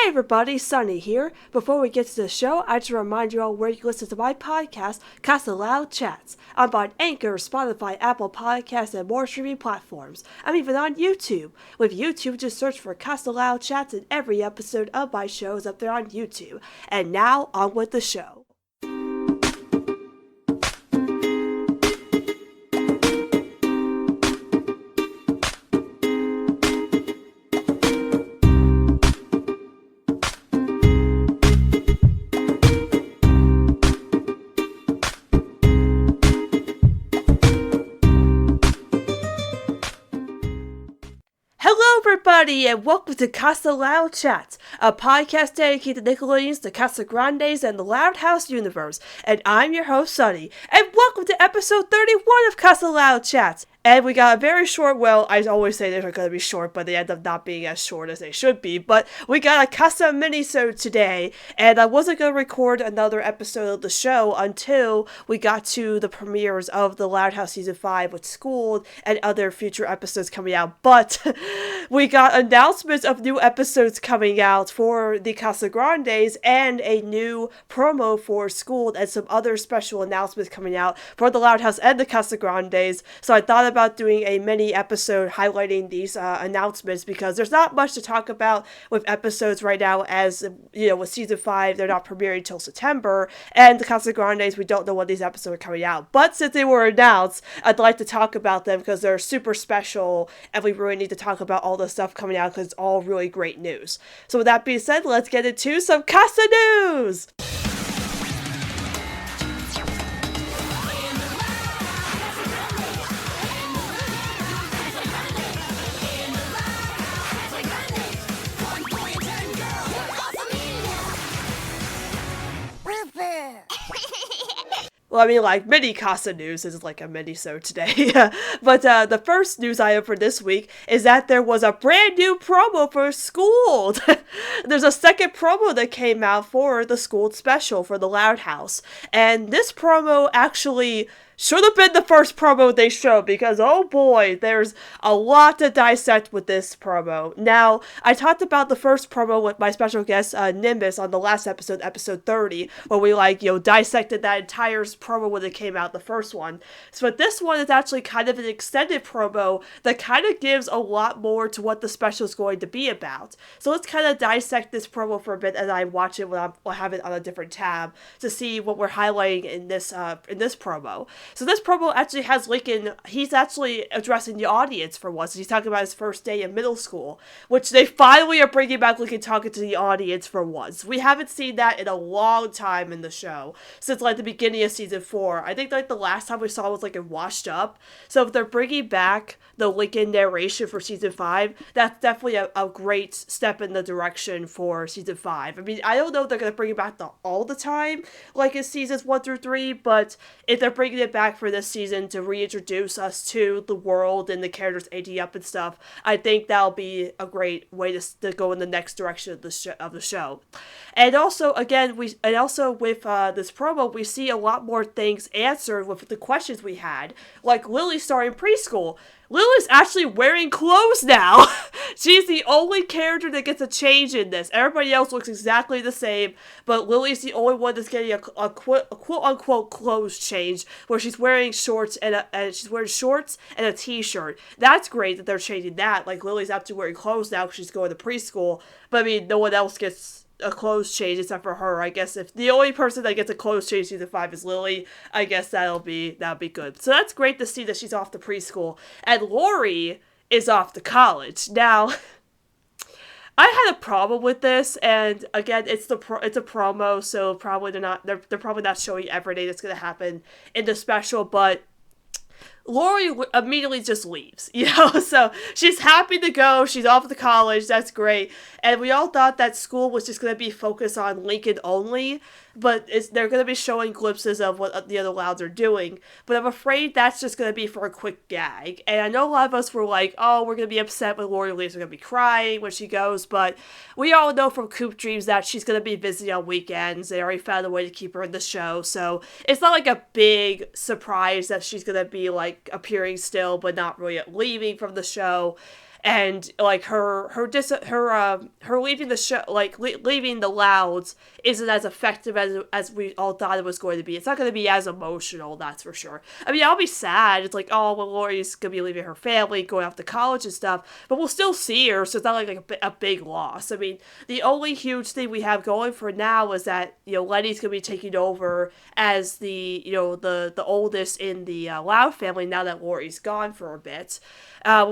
Hey everybody, Sunny here. Before we get to the show, I just remind you all where you can listen to my podcast, Casa Loud Chats. I'm on Anchor, Spotify, Apple Podcasts, and more streaming platforms. I'm even on YouTube. With YouTube, just search for Casa Loud Chats and every episode of my show is up there on YouTube. And now, on with the show. Hello everybody and welcome to Casa Loud Chats, a podcast dedicated to Nickelodeons, the Casagrandes, and the Loud House universe. And I'm your host, Sunny. And welcome to episode 31 of Casa Loud Chats. And we got a very short, well, I always say they're going to be short, but they end up not being as short as they should be. But we got a Casa-Minisode today, and I wasn't going to record another episode of the show until we got to the premieres of the Loud House Season 5 with School and other future episodes coming out. But we got announcements of new episodes coming out for the Casagrandes and a new promo for School and some other special announcements coming out for the Loud House and the Casagrandes. So I thought about doing a mini episode highlighting these announcements because there's not much to talk about with episodes right now, as you know, with season 5 they're not premiering until September, and the Casagrandes, we don't know when these episodes are coming out. But since they were announced, I'd like to talk about them because they're super special and we really need to talk about all the stuff coming out because it's all really great news. So with that being said, let's get into some Casa news! Well, I mean, like, mini Casa news is like a mini-sode today. But the first news item for this week is that there was a brand new promo for Schooled. There's a second promo that came out for the Schooled special for the Loud House. And this promo actually should have been the first promo they showed because, oh boy, there's a lot to dissect with this promo. Now, I talked about the first promo with my special guest, Nimbus, on the last episode, episode 30, where we, dissected that entire promo when it came out, the first one. So, but this one is actually kind of an extended promo that kind of gives a lot more to what the special is going to be about. So let's kind of dissect this promo for a bit as I watch it when I have it on a different tab to see what we're highlighting in this promo. So this promo actually has Lincoln, he's actually addressing the audience for once. He's talking about his first day in middle school, which they finally are bringing back Lincoln talking to the audience for once. We haven't seen that in a long time in the show, since the beginning of season 4. I think the last time we saw was in Washed Up. So if they're bringing back the Lincoln narration for season 5, that's definitely a great step in the direction for season 5. I mean, I don't know if they're going to bring it back all the time, like in seasons 1 through 3, but if they're bringing it back for this season to reintroduce us to the world and the characters aging up and stuff, I think that'll be a great way to go in the next direction of the show. And also, again, with this promo, we see a lot more things answered with the questions we had, like Lily starting Preschool. Lily's actually wearing clothes now. She's the only character that gets a change in this. Everybody else looks exactly the same, but Lily's the only one that's getting a quote-unquote clothes change, where she's wearing shorts and a t-shirt. That's great that they're changing that. Like, Lily's actually wearing clothes now because she's going to preschool, but I mean, no one else gets a clothes change except for her. I guess if the only person that gets a clothes change season 5 is Lily, I guess that'll be good. So that's great to see that she's off to preschool, and Laurie is off to college. Now, I had a problem with this, and again, it's a promo, so probably they're probably not showing everything that's gonna happen in the special, but Laurie immediately just leaves, so she's happy to go, she's off to college, that's great, and we all thought that School was just going to be focused on Lincoln only, but they're going to be showing glimpses of what the other Louds are doing, but I'm afraid that's just going to be for a quick gag, and I know a lot of us were like, oh, we're going to be upset when Laurie leaves, we're going to be crying when she goes, but we all know from Coop Dreams that she's going to be busy on weekends. They already found a way to keep her in the show, so it's not like a big surprise that she's going to be appearing still but not really leaving from the show. and like her leaving the show, like leaving the Louds, isn't as effective as we all thought it was going to be. It's not going to be as emotional, that's for sure. I mean, I'll be sad. It's like, oh, well, Laurie's going to be leaving her family, going off to college and stuff, but we'll still see her, so it's not like a big loss. I mean, the only huge thing we have going for now is that, Lenny's going to be taking over as the, the oldest in the Loud family now that Laurie's gone for a bit.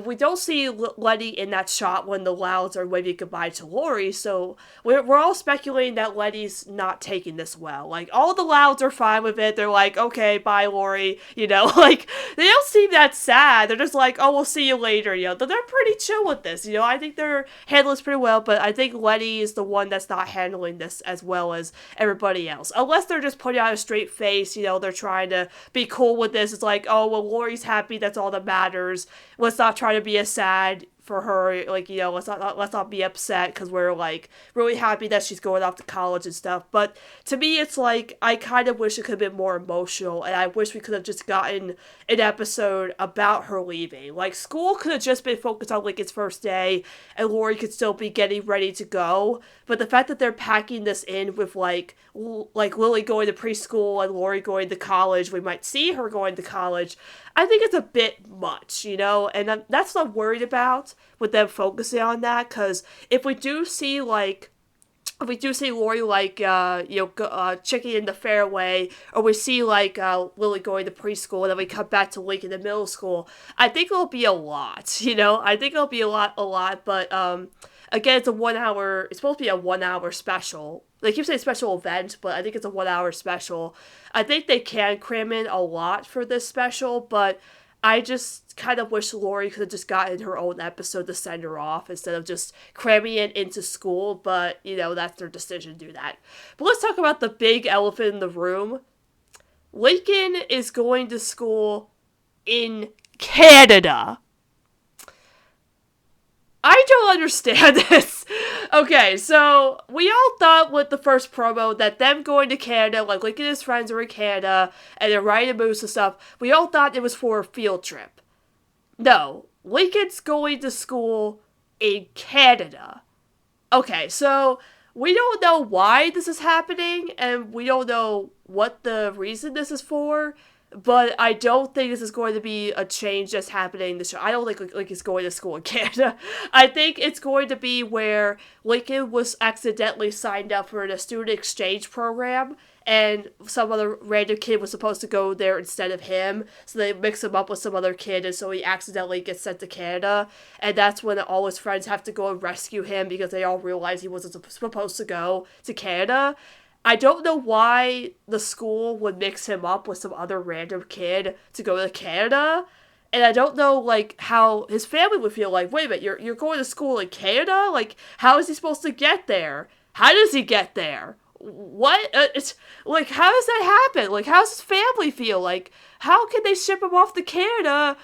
We don't see Lenny in that shot when the Louds are waving goodbye to Laurie, so we're all speculating that Lenny's not taking this well. Like, all the Louds are fine with it. They're like, okay, bye, Laurie. Like, they don't seem that sad. They're just like, oh, we'll see you later. They're pretty chill with this. I think they're handling this pretty well, but I think Lenny is the one that's not handling this as well as everybody else. Unless they're just putting on a straight face, they're trying to be cool with this. It's like, oh, well, Laurie's happy. That's all that matters. Let's not try to be as sad for her, like, let's not be upset because we're like really happy that she's going off to college and stuff. But to me, it's like I kind of wish it could have been more emotional, and I wish we could have just gotten an episode about her leaving. Like, school could have just been focused on Lincoln's first day, and Laurie could still be getting ready to go. But the fact that they're packing this in with like Lily going to preschool and Laurie going to college, we might see her going to college, I think it's a bit much, and that's what I'm worried about with them focusing on that, because if we do see Laurie checking in the fairway, or we see Lily going to preschool, and then we come back to Lincoln to middle school, I think it'll be a lot, I think it'll be a lot, but again, it's supposed to be a 1 hour special. They keep saying special event, but I think it's a 1 hour special. I think they can cram in a lot for this special, but I just kind of wish Laurie could have just gotten her own episode to send her off instead of just cramming it into school, but, that's their decision to do that. But let's talk about the big elephant in the room. Lincoln is going to school in Canada. I don't understand this. Okay, so we all thought with the first promo that them going to Canada, like Lincoln and his friends are in Canada, and they're riding moose and stuff, we all thought it was for a field trip. No, Lincoln's going to school in Canada. Okay, so we don't know why this is happening, and we don't know what the reason this is for, but I don't think this is going to be a change that's happening this show. I don't think Lincoln's going to school in Canada. I think it's going to be where Lincoln was accidentally signed up for a student exchange program, and some other random kid was supposed to go there instead of him, so they mix him up with some other kid, and so he accidentally gets sent to Canada, and that's when all his friends have to go and rescue him because they all realize he wasn't supposed to go to Canada. I don't know why the school would mix him up with some other random kid to go to Canada, and I don't know, how his family would feel like, wait a minute, you're going to school in Canada? Like, how is he supposed to get there? How does he get there? What? It's, how does that happen? How does his family feel? How can they ship him off to Canada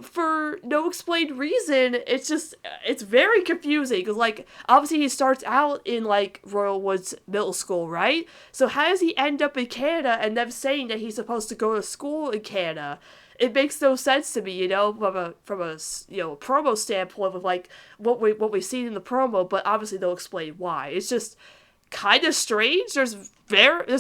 for no explained reason? It's very confusing, because, obviously he starts out in, Royal Woods Middle School, right? So how does he end up in Canada and them saying that he's supposed to go to school in Canada? It makes no sense to me, from a promo standpoint of, what we've seen in the promo, but obviously they'll explain why. It's just kind of strange. There's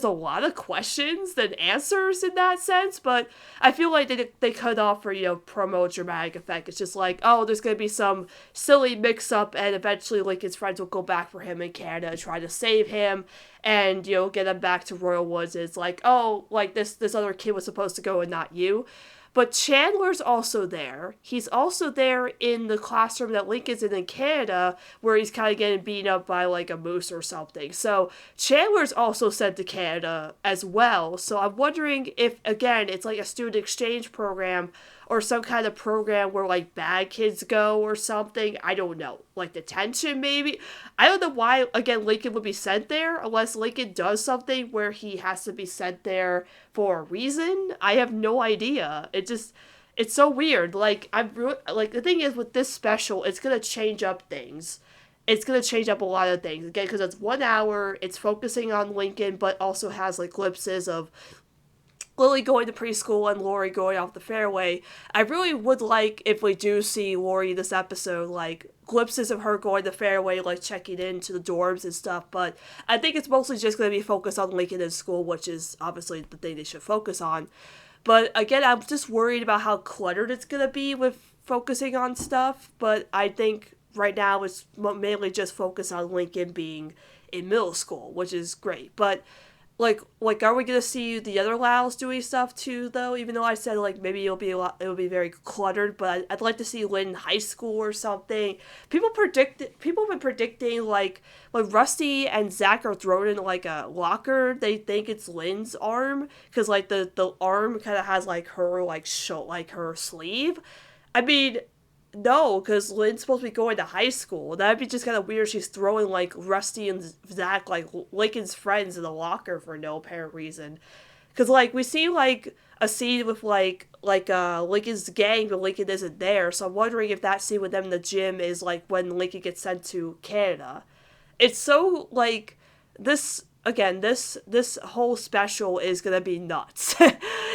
a lot of questions than answers in that sense, but I feel like they could offer, promo dramatic effect. It's just oh, there's going to be some silly mix-up, and eventually Lincoln's friends will go back for him in Canada and try to save him, and, get him back to Royal Woods. It's this other kid was supposed to go and not you. But Chandler's also there. He's also there in the classroom that Lincoln's in Canada, where he's kind of getting beaten up by, a moose or something. So Chandler's also sent to Canada as well. So I'm wondering if, again, it's a student exchange program or some kind of program where, bad kids go or something. I don't know. Detention, maybe? I don't know why, again, Lincoln would be sent there, unless Lincoln does something where he has to be sent there for a reason. I have no idea. It's so weird. The thing is, with this special, it's gonna change up things. It's gonna change up a lot of things. Again, because it's 1 hour, it's focusing on Lincoln, but also has, glimpses of Lily going to preschool and Laurie going off the fairway. I really would like if we do see Laurie this episode, like glimpses of her going to fairway, like checking into the dorms and stuff. But I think it's mostly just going to be focused on Lincoln in school, which is obviously the thing they should focus on. But again, I'm just worried about how cluttered it's going to be with focusing on stuff. But I think right now it's mainly just focused on Lincoln being in middle school, which is great. But like, are we gonna see the other Laos doing stuff too, though? Even though I said like maybe it'll be very cluttered, but I'd like to see Lynn in high school or something. People have been predicting like when Rusty and Zach are thrown in like a locker, they think it's Lynn's arm because like the arm kind of has like her like her sleeve. I mean, no, because Lynn's supposed to be going to high school. That'd be just kind of weird. She's throwing, like, Rusty and Zach, like, Lincoln's friends in the locker for no apparent reason. Because, like, we see, like, a scene with, like Lincoln's gang, but Lincoln isn't there. So I'm wondering if that scene with them in the gym is, like, when Lincoln gets sent to Canada. It's so, like, this whole special is gonna be nuts.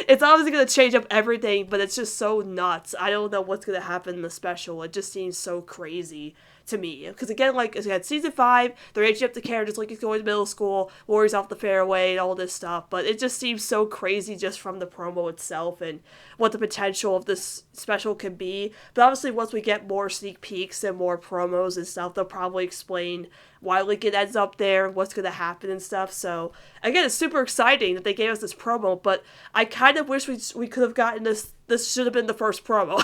It's obviously gonna change up everything, but it's just so nuts. I don't know what's gonna happen in the special. It just seems so crazy to me. Because again, season 5, they're aging up the characters, like he's going to middle school, Laurie's off the fairway, and all this stuff. But it just seems so crazy just from the promo itself and what the potential of this special can be. But obviously, once we get more sneak peeks and more promos and stuff, they'll probably explain why Lincoln ends up there, what's going to happen and stuff. So, again, it's super exciting that they gave us this promo, but I kind of wish we could have gotten this should have been the first promo.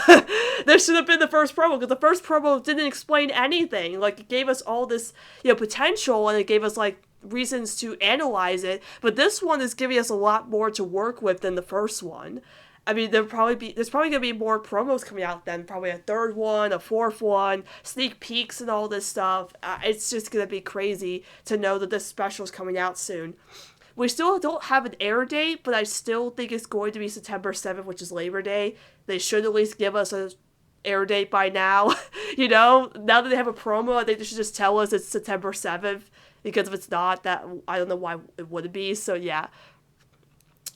This should have been the first promo, because the first promo didn't explain anything. Like, it gave us all this, potential, and it gave us, like, reasons to analyze it, but this one is giving us a lot more to work with than the first one. I mean, there's probably going to be more promos coming out then, probably a third one, a fourth one, sneak peeks and all this stuff. It's just going to be crazy to know that this special is coming out soon. We still don't have an air date, but I still think it's going to be September 7th, which is Labor Day. They should at least give us an air date by now. Now that they have a promo, I think they should just tell us it's September 7th, because if it's not, that I don't know why it wouldn't be. So yeah,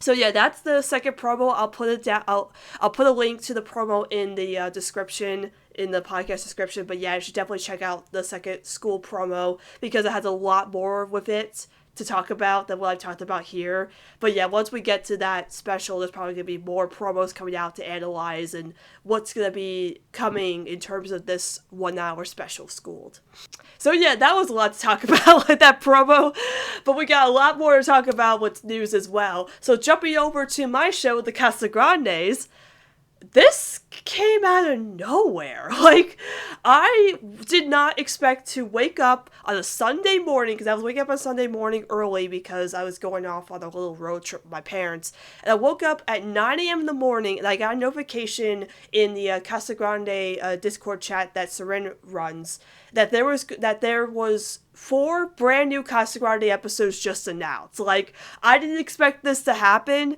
that's the second promo. I'll put it down. I'll put a link to the promo in the description, in the podcast description. But yeah, you should definitely check out the second school promo, because it has a lot more with it to talk about than what I've talked about here. But yeah, once we get to that special, there's probably going to be more promos coming out to analyze and what's going to be coming in terms of this 1 hour special Schooled. So yeah, that was a lot to talk about with that promo, but we got a lot more to talk about with news as well. So jumping over to my show, the Casagrandes, this came out of nowhere. Like, I did not expect to wake up on a Sunday morning, because I was waking up on Sunday morning early because I was going off on a little road trip with my parents. And I woke up at 9 a.m. in the morning, and I got a notification in the Casagrande Discord chat that Seren runs that there was 4 brand new Casagrande episodes just announced. Like, I didn't expect this to happen.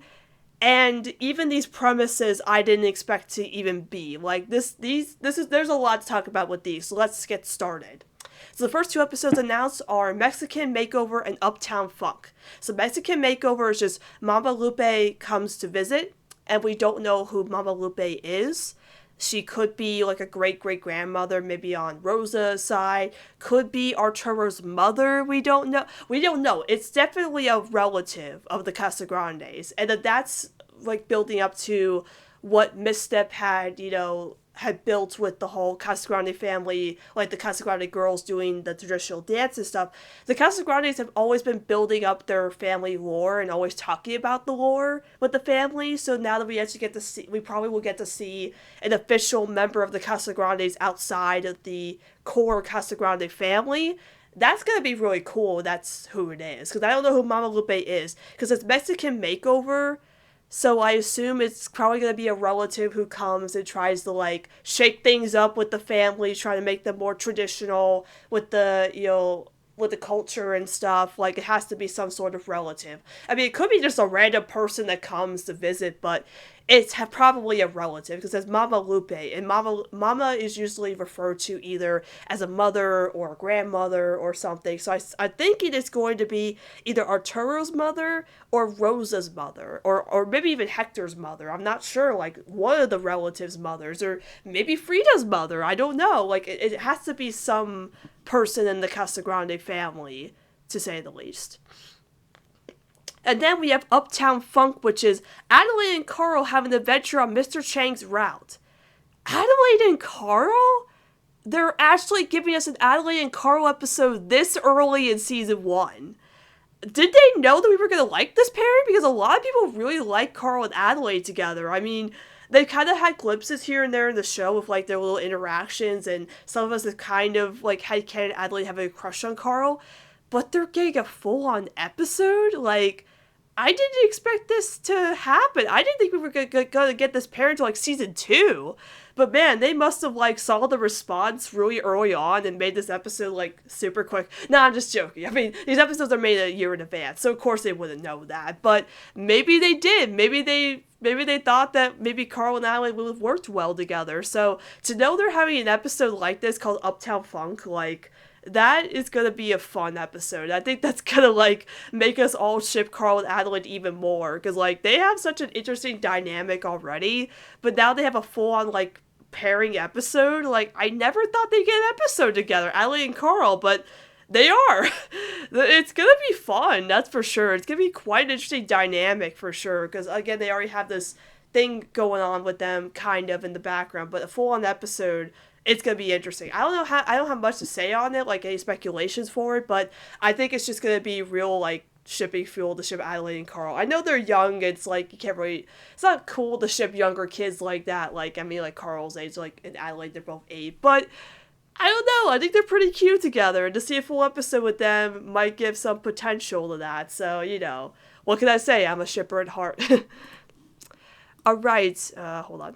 And even these premises, I didn't expect to even be. Like, there's a lot to talk about with these, so let's get started. So the first 2 episodes announced are Mexican Makeover and Uptown Funk. So Mexican Makeover is just Mama Lupe comes to visit, and we don't know who Mama Lupe is. She could be like a great-great-grandmother, maybe on Rosa's side. Could be Arturo's mother. We don't know. It's definitely a relative of the Casagrandes. And that's like building up to what Misstep had built with the whole Casagrande family, like the Casagrande girls doing the traditional dance and stuff. The Casagrandes have always been building up their family lore and always talking about the lore with the family, so now that we probably will get to see an official member of the Casagrandes outside of the core Casagrande family. That's going to be really cool. That's who it is, because I don't know who Mama Lupe is, because it's Mexican Makeover. So I assume it's probably going to be a relative who comes and tries to, like, shake things up with the family, try to make them more traditional with the, with the culture and stuff. Like, it has to be some sort of relative. I mean, it could be just a random person that comes to visit, but it's probably a relative because it's Mama Lupe, and Mama is usually referred to either as a mother or a grandmother or something. So I think it is going to be either Arturo's mother or Rosa's mother, or maybe even Hector's mother. I'm not sure, like one of the relatives' mothers, or maybe Frida's mother. I don't know. Like it has to be some person in the Casagrande family, to say the least. And then we have Uptown Funk, which is Adelaide and Carl have an adventure on Mr. Chang's route. Adelaide and Carl? They're actually giving us an Adelaide and Carl episode this early in season 1. Did they know that we were going to like this pairing? Because a lot of people really like Carl and Adelaide together. I mean, they kind of had glimpses here and there in the show of, like, their little interactions, and some of us have kind of, like, had Ken and Adelaide having a crush on Carl. But they're getting a full-on episode? Like, I didn't expect this to happen. I didn't think we were going to get this pair until, like, season 2. But, man, they must have, like, saw the response really early on and made this episode, like, super quick. No, I'm just joking. I mean, these episodes are made a year in advance, so of course they wouldn't know that. But maybe they did. Maybe they thought that maybe Carl and Adelaide would have worked well together. So, to know they're having an episode like this called Uptown Funk, like, that is going to be a fun episode. I think that's going to, like, make us all ship Carl and Adelaide even more. Because, like, they have such an interesting dynamic already. But now they have a full-on, like, pairing episode. Like, I never thought they'd get an episode together, Adelaide and Carl. But they are. It's going to be fun, that's for sure. It's going to be quite an interesting dynamic, for sure. Because, again, they already have this thing going on with them, kind of, in the background. But a full-on episode, it's going to be interesting. I don't have much to say on it, like any speculations for it, but I think it's just going to be real, like, shipping fuel to ship Adelaide and Carl. I know they're young, it's like, you can't really, it's not cool to ship younger kids like that, like, I mean, like, Carl's age, like, and Adelaide, they're both 8, but I don't know, I think they're pretty cute together, and to see a full episode with them might give some potential to that, so, you know, what can I say, I'm a shipper at heart. Alright, hold on.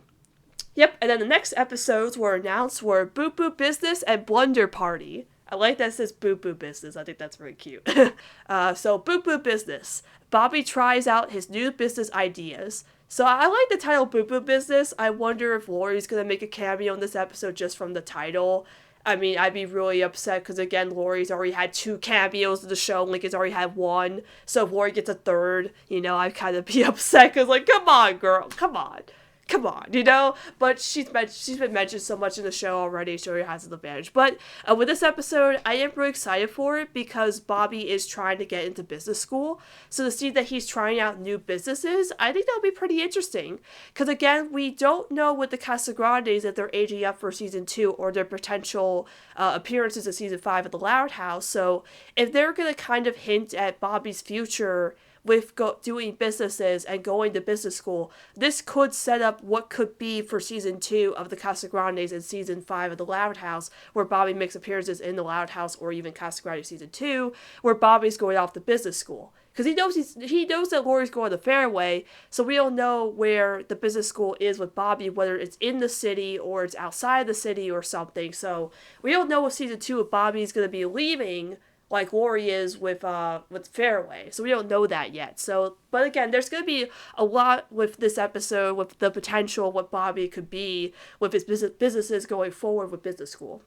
Yep, and then the next episodes were announced were Boop Boop Business and Blunder Party. I like that it says Boop Boop Business. I think that's very cute. So Boop Boop Business. Bobby tries out his new business ideas. So I like the title Boop Boop Business. I wonder if Laurie's going to make a cameo in this episode just from the title. I mean, I'd be really upset because, again, Laurie's already had 2 cameos in the show. Lincoln's already had 1. So if Laurie gets a 3rd, you know, I'd kind of be upset because, like, come on, girl. Come on, you know? But she's been mentioned so much in the show already, so she has an advantage. But with this episode, I am really excited for it because Bobby is trying to get into business school. So to see that he's trying out new businesses, I think that'll be pretty interesting. Because again, we don't know with the Casagrandes if they're aging up for season 2 or their potential appearances in season 5 at the Loud House. So if they're going to kind of hint at Bobby's future with doing businesses and going to business school, this could set up what could be for season 2 of the Casagrandes and season 5 of the Loud House, where Bobby makes appearances in the Loud House, or even Casagrandes season 2, where Bobby's going off to business school. Because he knows that Laurie's going to Fairway, so we don't know where the business school is with Bobby, whether it's in the city or it's outside the city or something. So we don't know if season 2 of Bobby's going to be leaving like Laurie is with Fairway. So we don't know that yet. So, but again, there's going to be a lot with this episode, with the potential of what Bobby could be with his businesses going forward with business school.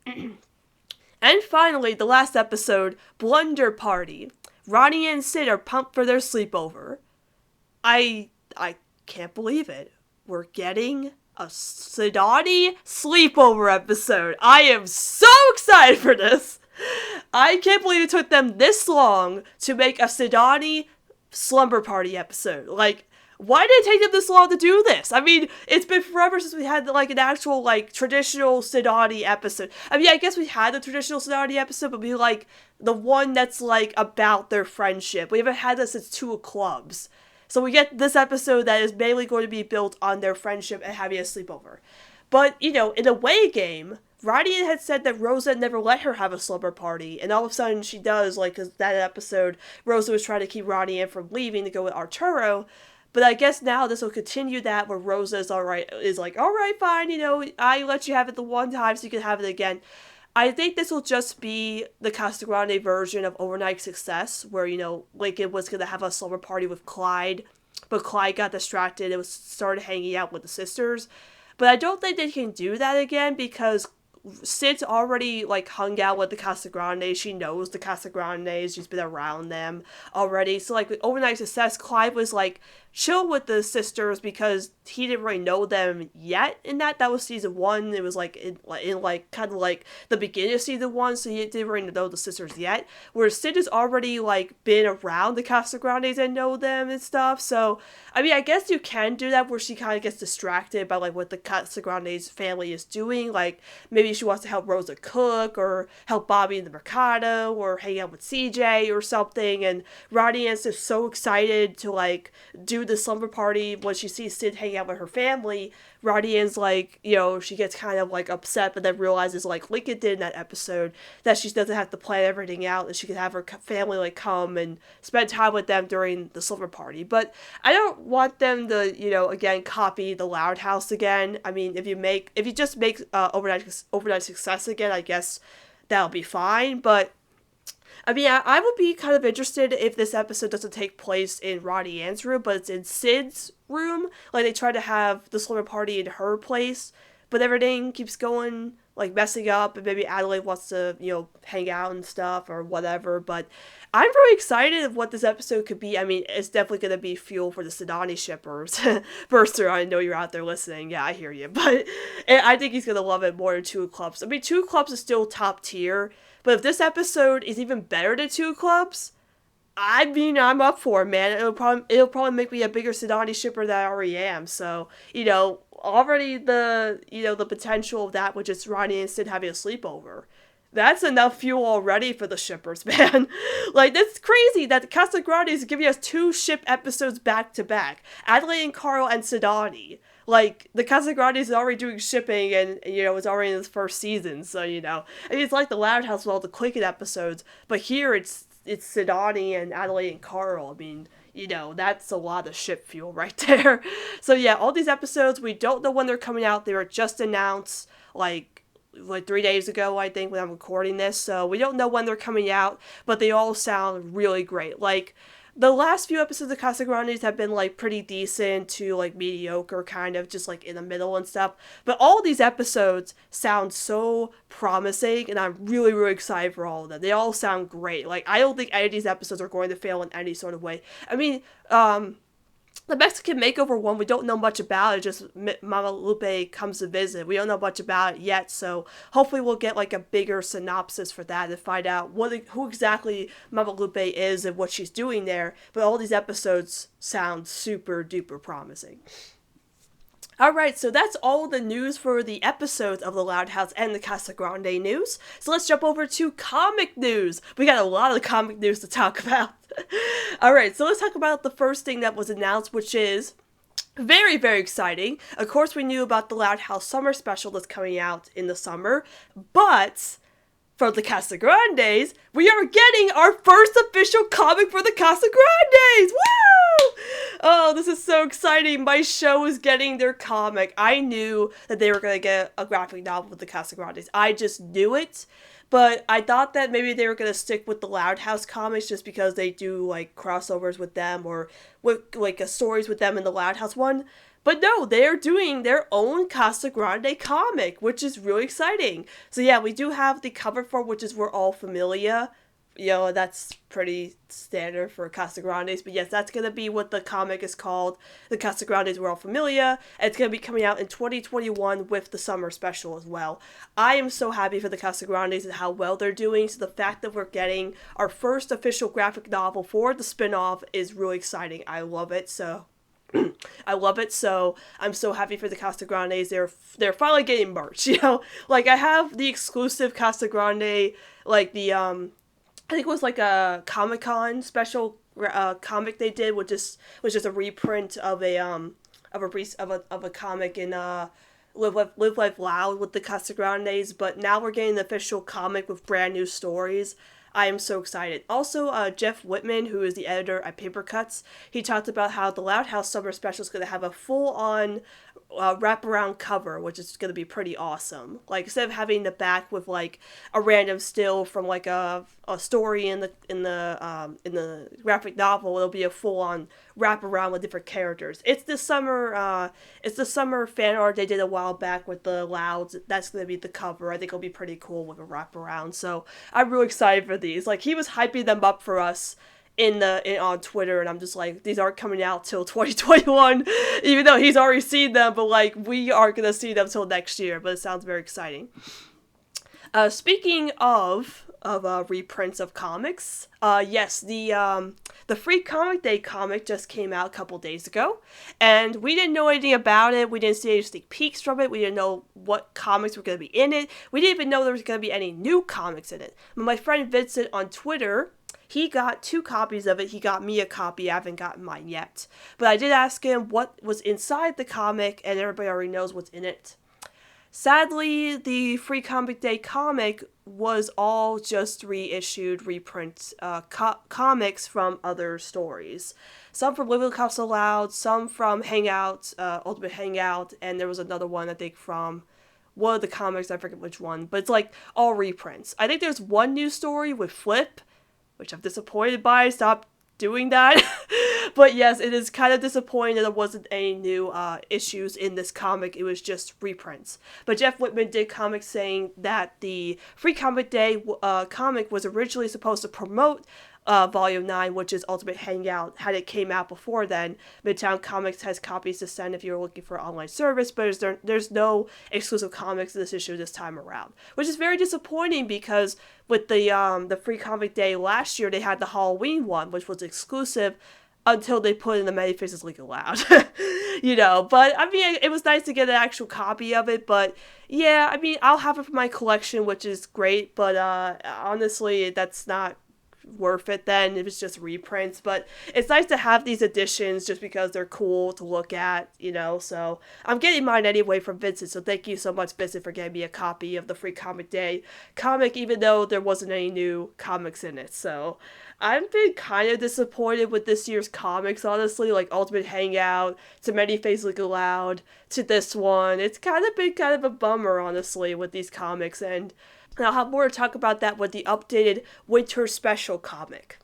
And finally, the last episode, Blunder Party. Ronnie and Sid are pumped for their sleepover. I can't believe it. We're getting a Sidani sleepover episode. I am so excited for this. I can't believe it took them this long to make a Sidani slumber party episode. Like, why did it take them this long to do this? I mean, it's been forever since we had, like, an actual, like, traditional Sidani episode. I mean, I guess we had the traditional Sidani episode, but we, like, the one that's, like, about their friendship. We haven't had this since 2 of Clubs. So we get this episode that is mainly going to be built on their friendship and having a sleepover. But, you know, in a way game, Ronnie had said that Rosa never let her have a slumber party, and all of a sudden she does, like, 'cause that episode, Rosa was trying to keep Ronnie in from leaving to go with Arturo, but I guess now this will continue that, where Rosa is like, alright, fine, you know, I let you have it the one time so you can have it again. I think this will just be the Casagrande version of Overnight Success, where, you know, Lincoln was going to have a slumber party with Clyde but Clyde got distracted and started hanging out with the sisters. But I don't think they can do that again because Sid's already, like, hung out with the Casagrandes. She knows the Casagrandes. She's been around them already. So, like, with Overnight Success, Clyde was, like, chill with the sisters because he didn't really know them yet in that. That was season 1. It was, like, in like, kind of, like, the beginning of season 1, so he didn't really know the sisters yet. Whereas Sid has already, like, been around the Casagrandes and know them and stuff. So, I mean, I guess you can do that where she kind of gets distracted by, like, what the Casagrandes family is doing. Like, maybe she wants to help Rosa cook or help Bobby in the Mercado or hang out with CJ or something. And Roddy is just so excited to, like, do the slumber party when she sees Sid hanging out with her family. Roddy is like, you know, she gets kind of, like, upset, but then realizes, like Lincoln did in that episode, that she doesn't have to plan everything out, and she can have her family, like, come and spend time with them during the slumber party. But I don't want them to, you know, again, copy the Loud House again. I mean, if you just make Overnight Success again, I guess that'll be fine. But I mean, I would be kind of interested if this episode doesn't take place in Roddy Ann's room, but it's in Sid's room. Like, they try to have the slumber party in her place, but everything keeps going, like, messing up, and maybe Adelaide wants to, you know, hang out and stuff or whatever. But I'm really excited of what this episode could be. I mean, it's definitely going to be fuel for the Sidani shippers. Burster, I know you're out there listening. Yeah, I hear you. But I think he's going to love it more than Two Clubs. I mean, Two Clubs is still top tier, but if this episode is even better than Two Clubs, I mean, I'm up for it, man. It'll probably make me a bigger Sidani shipper than I already am. So, you know, already the potential of that, which is Ronnie and Sid having a sleepover. That's enough fuel already for the shippers, man. Like, that's crazy that the Casagrandes is giving us 2 ship episodes back to back. Adelaide and Carl and Sidani. Like, the Casagrandes is already doing shipping and, you know, it's already in its first season. So, you know, I mean, it's like the Loud House with all the Quicken episodes, but here it's Sidani and Adelaide and Carl. I mean, you know, that's a lot of ship fuel right there. So yeah, all these episodes, we don't know when they're coming out. They were just announced, like 3 days ago, I think, when I'm recording this. So we don't know when they're coming out, but they all sound really great. Like, the last few episodes of Casagrandes have been, like, pretty decent to, like, mediocre, kind of, just, like, in the middle and stuff. But all these episodes sound so promising, and I'm really, really excited for all of them. They all sound great. Like, I don't think any of these episodes are going to fail in any sort of way. I mean, the Mexican Makeover one, we don't know much about it, just Mama Lupe comes to visit. We don't know much about it yet, so hopefully we'll get, like, a bigger synopsis for that and find out who exactly Mama Lupe is and what she's doing there. But all these episodes sound super duper promising. Alright, so that's all the news for the episodes of The Loud House and the Casagrande news. So let's jump over to comic news. We got a lot of comic news to talk about. Alright, so let's talk about the first thing that was announced, which is very, very exciting. Of course, we knew about the Loud House summer special that's coming out in the summer, but from the Casagrandes, we are getting our first official comic for the Casagrandes! Woo! Oh, this is so exciting. My show is getting their comic. I knew that they were going to get a graphic novel with the Casagrandes. I just knew it. But I thought that maybe they were going to stick with the Loud House comics just because they do, like, crossovers with them or with, like, stories with them in the Loud House one. But no, they're doing their own Casagrande comic, which is really exciting. So yeah, we do have the cover for, which is We're All Familia. You know, that's pretty standard for Casagrandes. But yes, that's going to be what the comic is called. The Casagrandes We're All Familia. And it's going to be coming out in 2021 with the summer special as well. I am so happy for the Casagrandes and how well they're doing. So the fact that we're getting our first official graphic novel for the spin-off is really exciting. I love it. So I'm so happy for the Casagrandes. They're finally getting merch, you know? Like, I have the exclusive Casagrande, like, the, I think it was, like, a Comic-Con special, comic they did, which is a reprint of a comic in, Live Life Loud with the Casagrandes, but now we're getting the official comic with brand new stories. I am so excited. Also, Jeff Whitman, who is the editor at Paper Cuts, he talked about how the Loud House Summer Special is going to have a full-on wraparound cover, which is going to be pretty awesome. Like, instead of having the back with like a random still from like a story in the graphic novel, it'll be a full-on wraparound with different characters. It's the summer fan art they did a while back with the Louds. That's going to be the cover. I think it'll be pretty cool with a wraparound. So I'm really excited for these. Like, he was hyping them up for us on Twitter, and I'm just like, these aren't coming out till 2021, even though he's already seen them, but like, we aren't gonna see them till next year, but it sounds very exciting. Speaking of reprints of comics, yes, the Free Comic Day comic just came out a couple days ago, and we didn't know anything about it. We didn't see any sneak peeks from it. We didn't know what comics were going to be in it. We didn't even know there was going to be any new comics in it. But my friend Vincent on Twitter, he got 2 copies of it. He got me a copy. I haven't gotten mine yet. But I did ask him what was inside the comic, and everybody already knows what's in it. Sadly, the Free Comic Day comic was all just reissued, reprints, comics from other stories. Some from Living Castle Loud, some from Hangout, Ultimate Hangout, and there was another one, I think, from one of the comics, I forget which one, but it's like all reprints. I think there's one new story with Flip, which I'm disappointed by. Stop doing that. But yes, it is kind of disappointing that there wasn't any new issues in this comic. It was just reprints. But Jeff Whitman did comics saying that the Free Comic Day comic was originally supposed to promote Volume 9, which is Ultimate Hangout. Had it came out before then, Midtown Comics has copies to send if you're looking for an online service, but there's no exclusive comics in this issue this time around, which is very disappointing because with the Free Comic Day last year, they had the Halloween one, which was exclusive until they put in the Many Faces League Aloud. But I mean, it was nice to get an actual copy of it, but yeah, I mean, I'll have it for my collection, which is great, but honestly, that's not worth it then if it's just reprints. But it's nice to have these editions just because they're cool to look at, so I'm getting mine anyway from Vincent, so thank you so much, Vincent, for getting me a copy of the Free Comic Day comic, even though there wasn't any new comics in it. So I've been kind of disappointed with this year's comics, honestly, like Ultimate Hangout, to Many Faces League Aloud, to this one. It's kind of been kind of a bummer, honestly, with these comics, and I'll have more to talk about that with the updated Winter Special comic.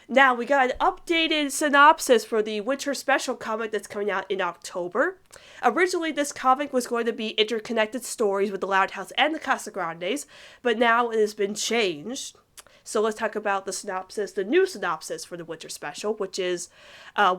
Now, we got an updated synopsis for the Winter Special comic that's coming out in October. Originally, this comic was going to be interconnected stories with the Loud House and the Casagrandes, but now it has been changed. So let's talk about the new synopsis for the Winter Special, which is,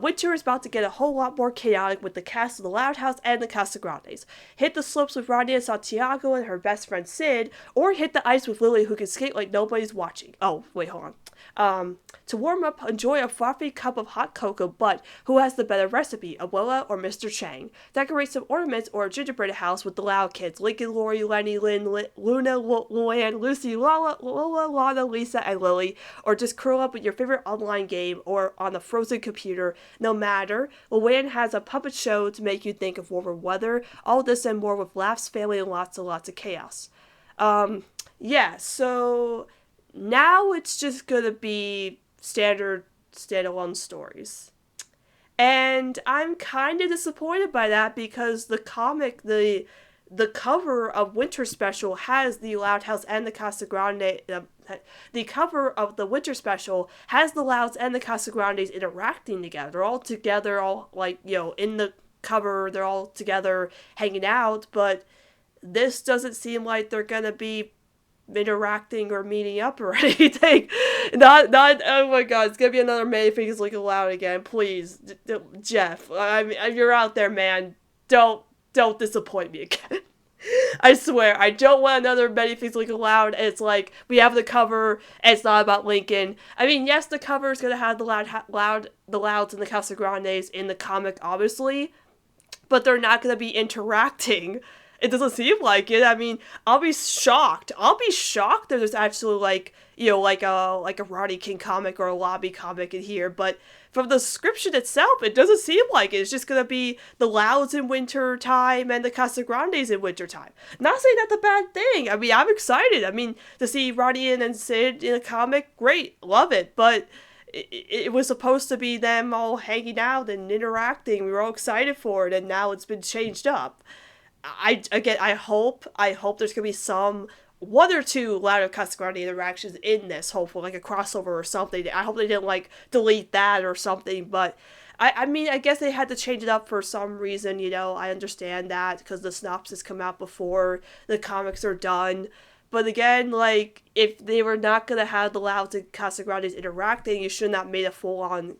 winter is about to get a whole lot more chaotic with the cast of the Loud House and the Casagrandes. Hit the slopes with Ronnie and Santiago and her best friend Sid, or hit the ice with Lily, who can skate like nobody's watching. Oh, wait, hold on. To warm up, enjoy a frothy cup of hot cocoa, but who has the better recipe, Abuela or Mr. Chang? Decorate some ornaments or a gingerbread house with the Loud kids, Lincoln, Laurie, Lenny, Lynn, Luna, Luann, Lucy, Lola, Lana, Lisa, and Lily, or just curl up with your favorite online game or on a frozen computer. No matter, Luann has a puppet show to make you think of warmer weather. All this and more with laughs, family, and lots of chaos. So now it's just gonna be standard standalone stories. And I'm kind of disappointed by that because the comic, the cover of Winter Special has the Loud House and the Casagrande. The cover of the Winter Special has the Louds and the Casagrandes interacting together. They're all together, in the cover, they're all together hanging out, but this doesn't seem like they're gonna be interacting or meeting up or anything. Not oh my god, it's gonna be another Many Faces League Aloud again. Please, Jeff, I mean, if you're out there, man, don't disappoint me again. I swear, I don't want another Many Faces League Aloud. It's like, we have the cover, and it's not about Lincoln. I mean, yes, the cover is gonna have the Louds and the Casagrandes in the comic, obviously, but they're not gonna be interacting It doesn't seem like it. I mean, I'll be shocked. I'll be shocked if there's actually like, like a Roddy King comic or a Lobby comic in here. But from the description itself, it doesn't seem like it. It's just gonna be the Louds in winter time and the Casagrandes in winter time. Not saying that's a bad thing. I mean, I'm excited. I mean, to see Roddy and Sid in a comic, great, love it. But it was supposed to be them all hanging out and interacting. We were all excited for it, and now it's been changed up. I hope there's gonna be some one or two Loud and Casagrande interactions in this, hopefully, like a crossover or something. I hope they didn't like delete that or something, but I mean, I guess they had to change it up for some reason, I understand that because the synopsis come out before the comics are done. But again, like, if they were not gonna have the Louds and Casagrandes interacting, you should not made a full-on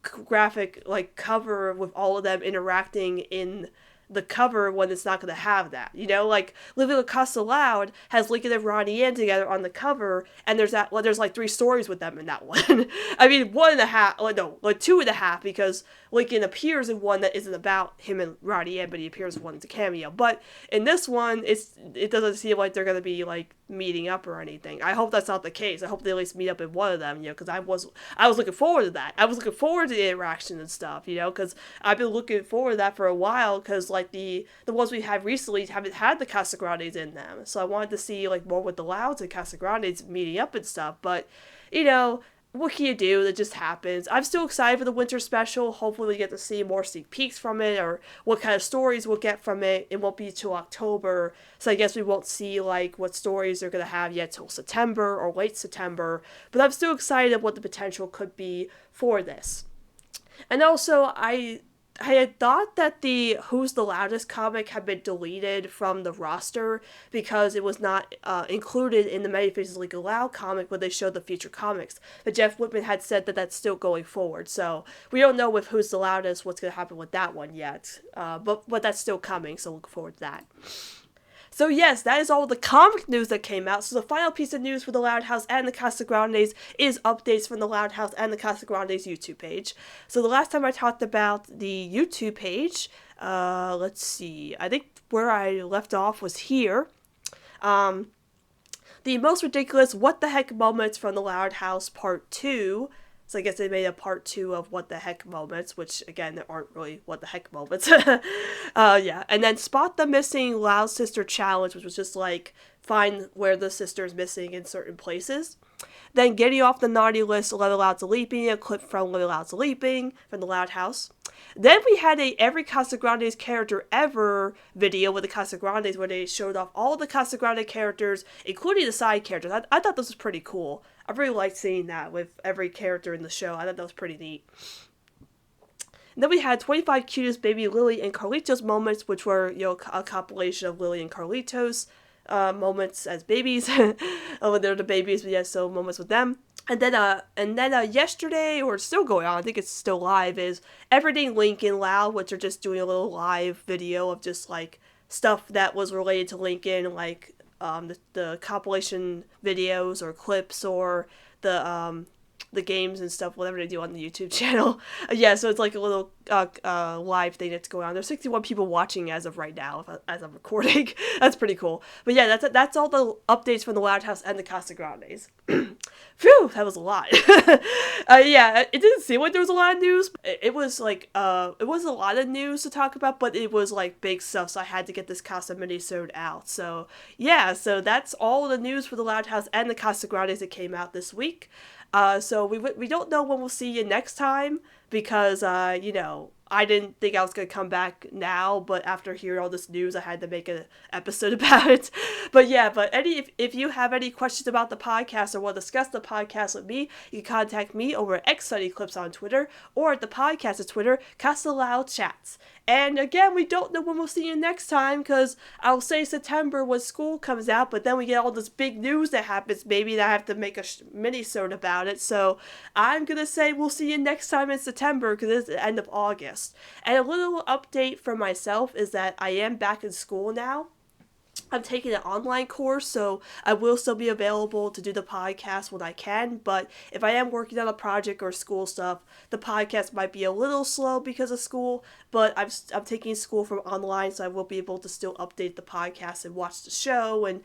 graphic, like, cover with all of them interacting in the cover when it's not going to have that. Like Living with Casa Loud has Lincoln and Ronnie Ann together on the cover, and there's like 3 stories with them in that one. I mean, 1.5, like 2.5, because Lincoln appears in one that isn't about him and Ronnie Ann, but he appears in one as a cameo. But in this one, it doesn't seem like they're going to be like meeting up or anything. I hope that's not the case. I hope they at least meet up in one of them, because I was looking forward to that. I was looking forward to the interaction and stuff, because I've been looking forward to that for a while, because like the ones we had recently haven't had the Casagrandes in them. So I wanted to see like more with the Louds and Casagrandes meeting up and stuff. But, what can you do? That just happens. I'm still excited for the winter special. Hopefully we get to see more sneak peeks from it, or what kind of stories we'll get from it. It won't be till October, so I guess we won't see like what stories they're going to have yet till September or late September. But I'm still excited at what the potential could be for this. And also, I had thought that the Who's the Loudest comic had been deleted from the roster because it was not included in the Many Faces League Loud comic when they showed the future comics. But Jeff Whitman had said that that's still going forward, so we don't know with Who's the Loudest what's going to happen with that one yet. But that's still coming, so look forward to that. So yes, that is all the comic news that came out. So the final piece of news for the Loud House and the Casagrandes is updates from the Loud House and the Casagrandes YouTube page. So the last time I talked about the YouTube page, let's see, I think where I left off was here. The most ridiculous what the heck moments from the Loud House Part 2. So I guess they made a part 2 of what the heck moments, which again aren't really what the heck moments. Yeah, and then spot the missing Loud Sister challenge, which was just like find where the sister's missing in certain places. Then getting off the naughty list, Let It Loud's Leaping, a clip from Let It Loud's Leaping from the Loud House. Then we had a Every Casagrandes Character Ever video with the Casagrandes where they showed off all the Casagrande characters, including the side characters. I thought this was pretty cool. I really liked seeing that with every character in the show. I thought that was pretty neat. And then we had 25 Cutest Baby Lily and Carlitos moments, which were, a compilation of Lily and Carlitos moments as babies. When they're the babies, but yeah, so moments with them. And then yesterday, or it's still going on, I think it's still live, is Everything Lincoln Loud, which are just doing a little live video of just like stuff that was related to Lincoln, like the compilation videos or clips or the games and stuff, whatever they do on the YouTube channel. Yeah, so it's like a little live thing that's going on. There's 61 people watching as of right now, as I'm recording. That's pretty cool. But yeah, that's all the updates from the Loud House and the Casagrandes. Phew, that was a lot. Yeah, it didn't seem like there was a lot of news. It was like, it wasn't a lot of news to talk about, but it was like big stuff, so I had to get this Casa-Minisode out. So yeah, so that's all the news for the Loud House and the Casagrandes that came out this week. So we don't know when we'll see you next time because, I didn't think I was going to come back now, but after hearing all this news, I had to make an episode about it. But yeah, if you have any questions about the podcast or want to discuss the podcast with me, you can contact me over at XStudyClips on Twitter or at the podcast at Twitter, Casa Loud Chats. And again, we don't know when we'll see you next time because I'll say September when school comes out, but then we get all this big news that happens. Maybe I have to make a mini-sode about it. So I'm going to say we'll see you next time in September because it's the end of August. And a little update for myself is that I am back in school now. I'm taking an online course, so I will still be available to do the podcast when I can. But if I am working on a project or school stuff, the podcast might be a little slow because of school. But I'm taking school from online, so I will be able to still update the podcast and watch the show and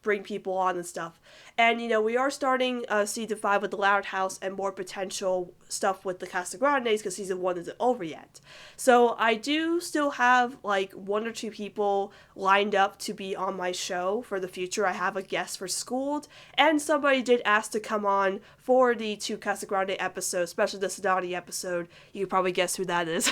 bring people on and stuff. And, we are starting season 5 with the Loud House and more potential stuff with the Casagrandes because season 1 isn't over yet. So I do still have like 1 or 2 people lined up to be on my show for the future. I have a guest for Schooled, and somebody did ask to come on for the 2 Casagrande episodes, especially the Sadani episode. You can probably guess who that is.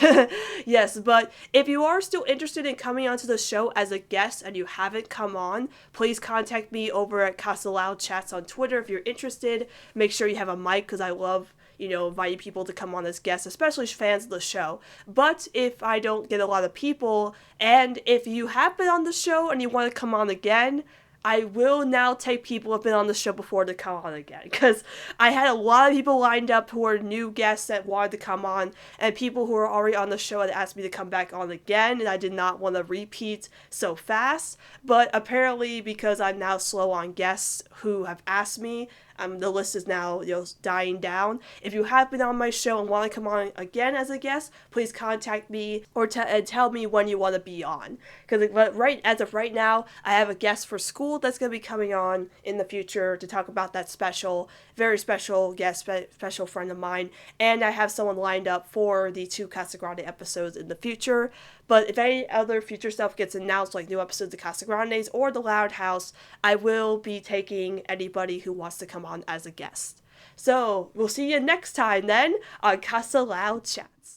Yes, but if you are still interested in coming onto the show as a guest and you haven't come on, please contact me over at Casa Loud Chats on Twitter if you're interested. Make sure you have a mic because I love inviting people to come on as guests, especially fans of the show. But if I don't get a lot of people, and if you have been on the show and you want to come on again, I will now take people who have been on the show before to come on again, because I had a lot of people lined up who are new guests that wanted to come on, and people who are already on the show had asked me to come back on again, and I did not want to repeat so fast. But apparently, because I'm now slow on guests who have asked me, the list is now dying down. If you have been on my show and want to come on again as a guest, please contact me or tell me when you want to be on. Because as of right now, I have a guest for School that's going to be coming on in the future to talk about that very special guest, special friend of mine, and I have someone lined up for the 2 Casagrande episodes in the future. But if any other future stuff gets announced, like new episodes of Casagrandes or The Loud House, I will be taking anybody who wants to come on as a guest. So, we'll see you next time then on Casa Loud Chats.